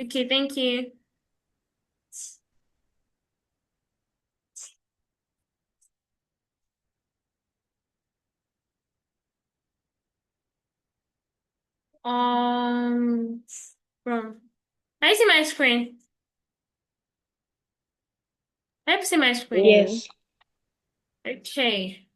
Okay, thank you. Um, from Can you see my screen? Can you see my screen? Yeah. Yes. Okay.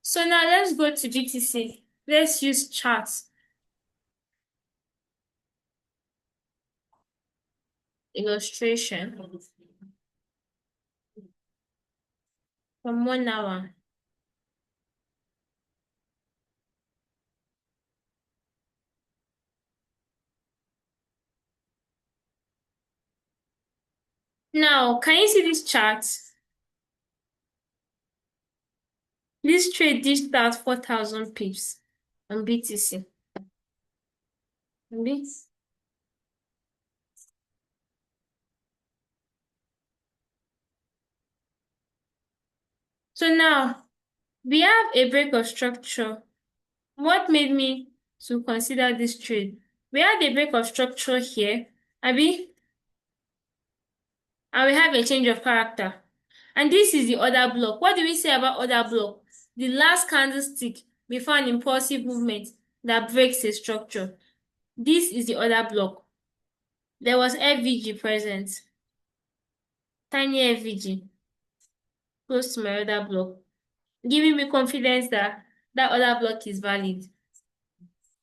So now let's go to GTC. Let's use charts illustration from 1 hour. Now, can you see this chart? This trade dished out 4,000 pips on BTC. Maybe. So now we have a break of structure. What made me to consider this trade? We had a break of structure here, Abi, and we have a change of character. And this is the other block. What do we say about other block? The last candlestick before an impulsive movement that breaks a structure. This is the other block. There was FVG present, tiny FVG, close to my other block, giving me confidence that that other block is valid.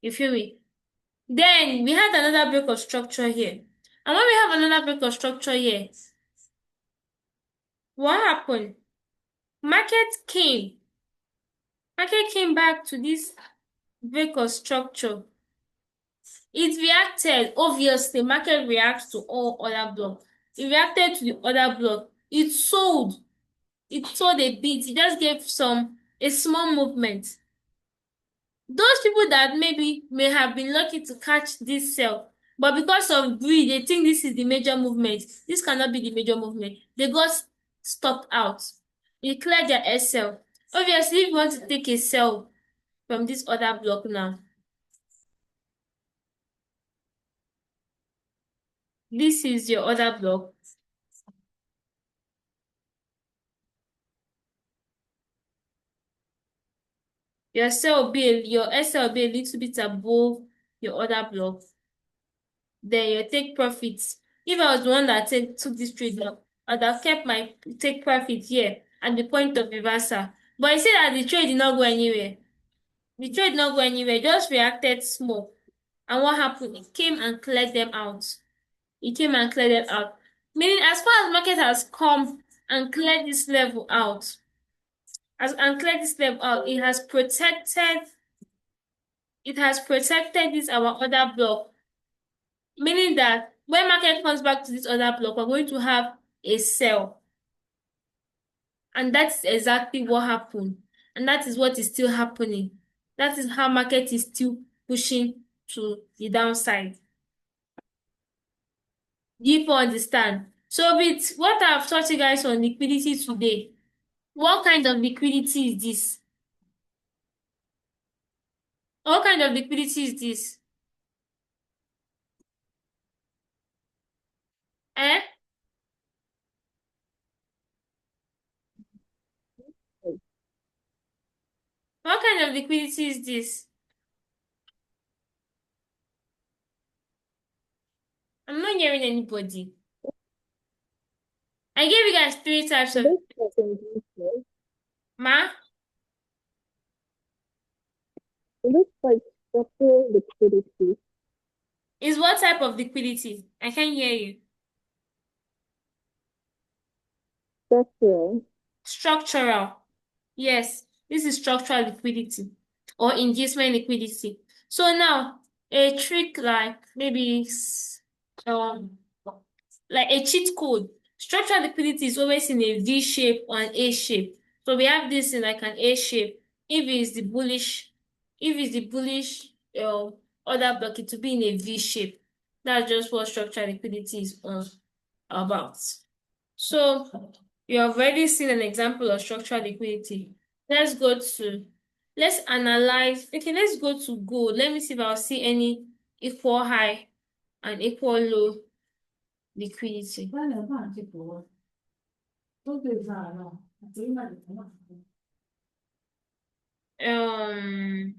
You feel me? Then we had another break of structure here. And when we have another break of structure here, what happened? Market came. Market came back to this break of structure. It reacted. Obviously, market reacts to all other blocks. It reacted to the other block. It sold. It sold a bit. It just gave a small movement. Those people that maybe may have been lucky to catch this sell, but because of greed, they think this is the major movement. This cannot be the major movement. They got stopped out. They cleared their SL. Obviously, if you want to take a sell from this other block now, this is your other block. Your SL will be a little bit above your other block. Then your take profits. If I was the one that took this trade now, I'd have kept my take profit here at the point of reversal. But I see that the trade did not go anywhere. The trade did not go anywhere, just reacted small. And what happened? It came and cleared them out. It came and cleared them out. Meaning, as far as market has come and cleared this level out, it has protected this our other block. Meaning that when market comes back to this other block, we're going to have a sell. And that's exactly what happened. And that is what is still happening. That is how market is still pushing to the downside. Do you understand? So with what I've taught you guys on liquidity today, what kind of liquidity is this? What kind of liquidity is this? Eh? What kind of liquidity is this? I'm not hearing anybody. I gave you guys three types It of looks like inducement. ma. It looks like structural liquidity. Is what type of liquidity? I can't hear you. Structural. Structural. Yes, this is structural liquidity or inducement liquidity. So now, a trick like maybe um like a cheat code. Structural liquidity is always in a V shape or an A shape. So we have this in like an A shape. If it's the bullish order block, it will be in a V shape. That's just what structural liquidity is about. So you have already seen an example of structural liquidity. Let's analyze. Okay, let's go to gold. Let me see if I'll see any equal high and equal low liquidity. Um,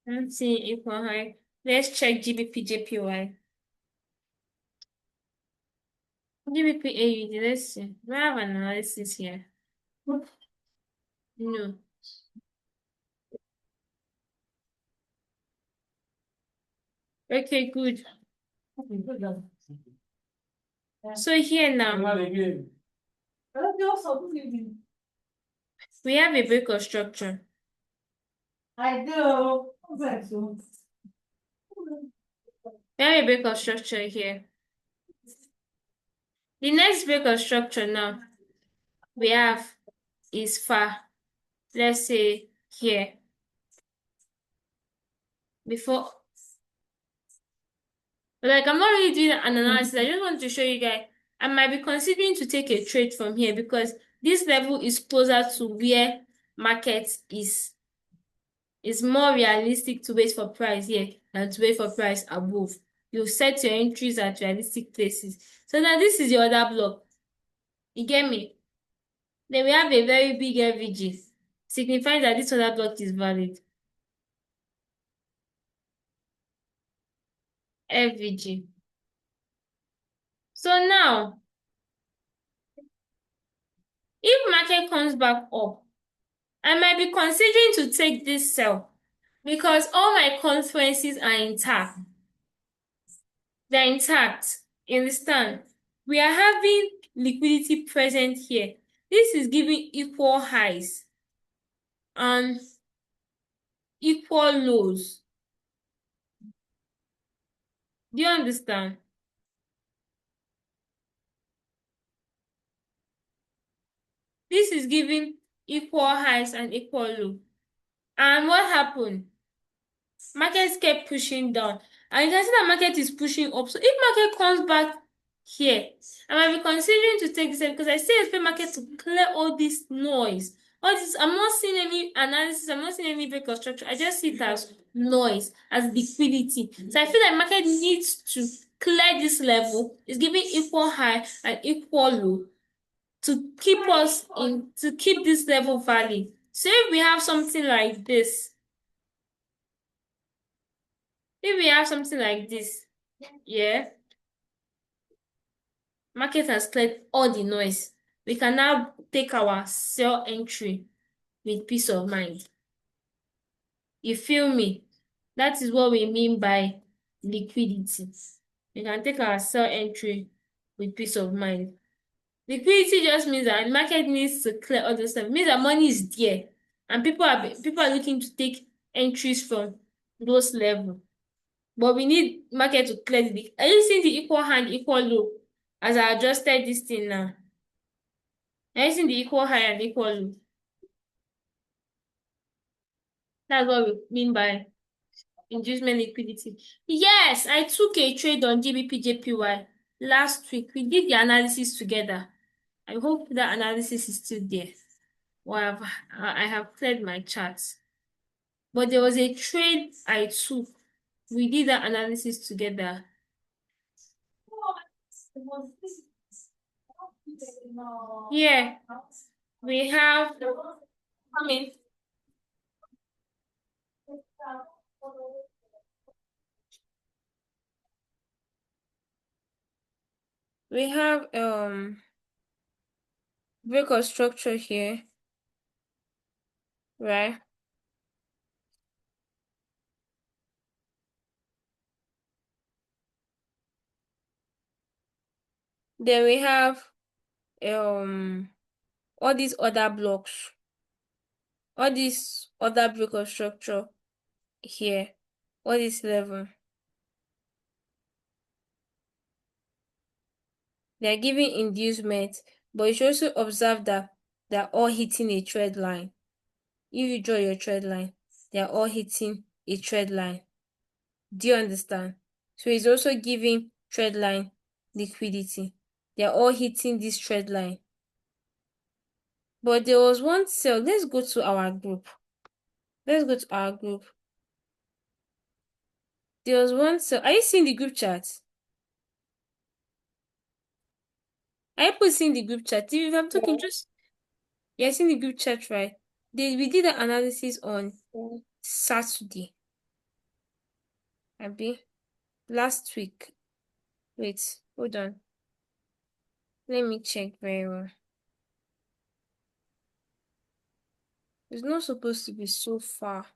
let's see equal high. Let's check GBP JPY. GBP AUD, let's see. Do I have an analysis here? No. Okay, good. So here now, we have a break of structure. I do. We have a break of structure here. The next break of structure now we have is far. Let's say here. Before, like I'm not really doing an analysis. I just want to show you guys. I might be considering to take a trade from here because this level is closer to where market is more realistic to wait for price here than to wait for price above. You set your entries at realistic places. So now this is your other block. You get me? Then we have a very big FVG, signifying that this other block is valid. FVG. So now, if market comes back up, I might be considering to take this sell because all my consequences are intact. They're intact. You understand? We are having liquidity present here. This is giving equal highs and equal lows. Do you understand? This is giving equal highs and equal low. And what happened? Markets kept pushing down. And you can see that market is pushing up. So if market comes back here, I might be considering to take this because I still expect market to clear all this noise. All this, I'm not seeing any analysis, I'm not seeing any break of structure. I just see it as noise, as liquidity. So I feel like market needs to clear this level. It's giving equal high and equal low to keep us in, to keep this level valid. So if we have something like this, yeah, market has cleared all the noise. We can now take our sell entry with peace of mind. You feel me? That is what we mean by liquidity. We can take our sell entry with peace of mind. Liquidity just means that the market needs to clear all those stuff. It means that money is there and people are looking to take entries from those levels. But we need market to clear the. Are you seeing the equal hand, equal low? As I adjusted this thing now. Are you seeing the equal high and equal low? That's what we mean by inducement liquidity. Yes, I took a trade on GBP JPY last week. We did the analysis together. I hope that analysis is still there. Well, I have cleared my charts. But there was a trade I took. We did that analysis together. Yeah, we have, I mean, we have break of structure here, right? Then we have um all these other blocks, all these other break of structure here, all this level. They are giving inducement, but you should also observe that they're all hitting a trend line. If you draw your trend line, they are all hitting a trend line. Do you understand? So it's also giving trend line liquidity. They are all hitting this trend line. But there was one sell. Let's go to our group. Let's go to our group. There was one sell. Are you seeing the group chat? Are you seeing the group chat? If I'm talking, Yeah. just you're seeing the group chat, right? We did the analysis on Yeah. Saturday. Abi last week. Wait, hold on. Let me check very well. It's not supposed to be so far.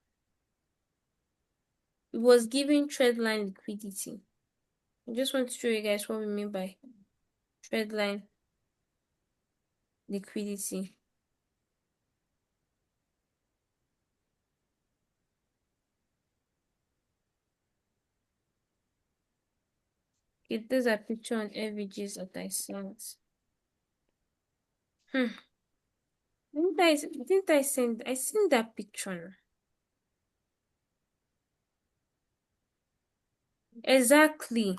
It was giving trend line liquidity. I just want to show you guys what we mean by trend line liquidity. It does a picture on FVGs that I sent. Hmm. Didn't I sent that picture? Exactly.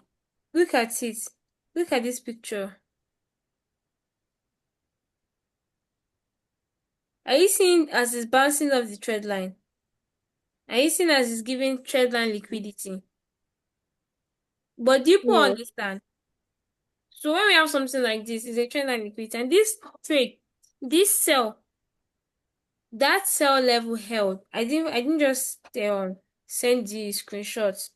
Look at it. Look at this picture. Are you seeing as it's bouncing off the trend line? Are you seeing as it's giving trend line liquidity? But do people Yes. understand? So when we have something like this, it's a trend line liquidity, and this trade, this sell, that sell level held. I didn't just send the screenshots.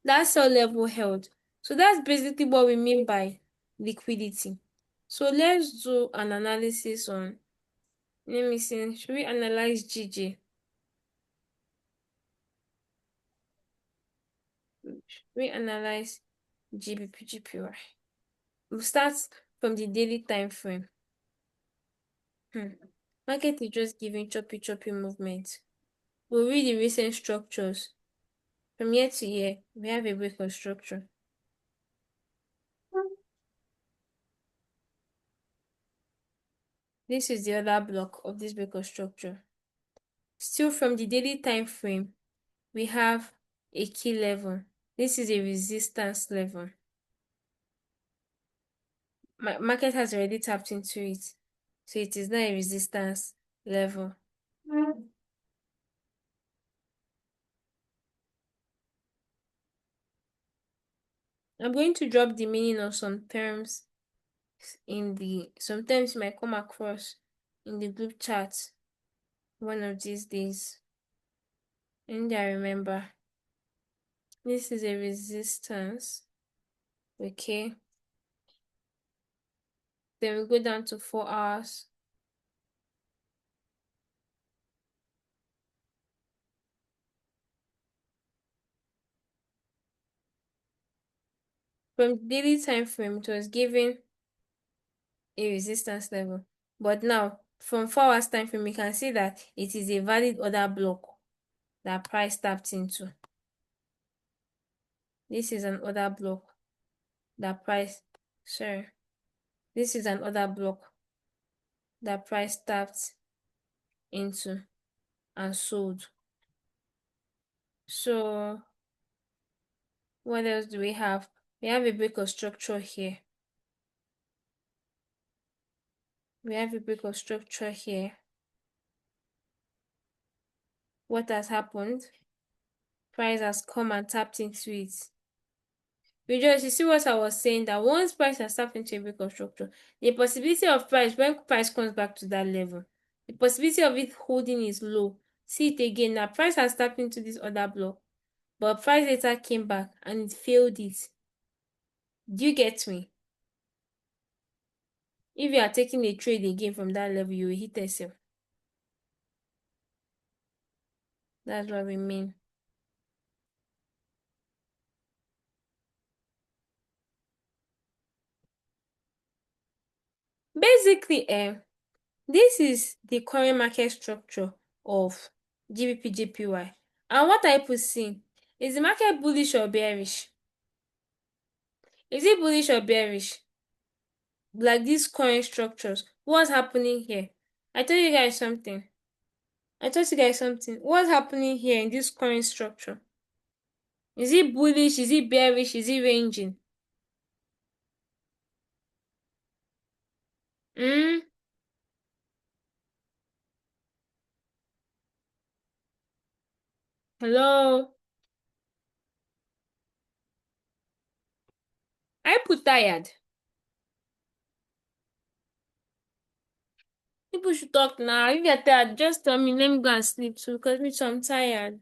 That sell level held. So that's basically what we mean by liquidity. So let's do an analysis on, let me see, should we analyze GJ? Should we analyze GBP, GPY? We'll start from the daily time frame. Market is just giving choppy movement. We'll read the recent structures. From year to year, we have a break of structure. This is the other block of this break of structure. Still from the daily time frame, we have a key level. This is a resistance level. Market has already tapped into it. So it is now a resistance level. I'm going to drop the meaning of some terms sometimes you might come across in the group chat one of these days. And I remember this is a resistance. Okay. Then we go down to 4 hours. From daily time frame, it was given a resistance level. But now, from 4 hours time frame, we can see that it is a valid order block that price tapped into. This is an order block that price, sorry, this is an order block that price tapped into and sold. So what else do we have? We have a break of structure here. We have a break of structure here. What has happened? Price has come and tapped into it. Rejoice, you see what I was saying, that once price has tapped into a break of structure, the possibility of price, when price comes back to that level, the possibility of it holding is low. See it again, now price has tapped into this other block, but price later came back and it failed it. Do you get me? If you are taking a trade again from that level, you will hit a sell. That's what we mean. Basically, this is the current market structure of GBP JPY. And what I put seeing, is the market bullish or bearish? Is it bullish or bearish? Like these current structures. What's happening here? I tell you guys something. I told you guys something. What's happening here in this current structure? Is it bullish? Is it bearish? Is it ranging? Hmm? Hello? I put tired. People should talk now. If you're tired, just tell me. Let me go and sleep too, because me too, I'm tired.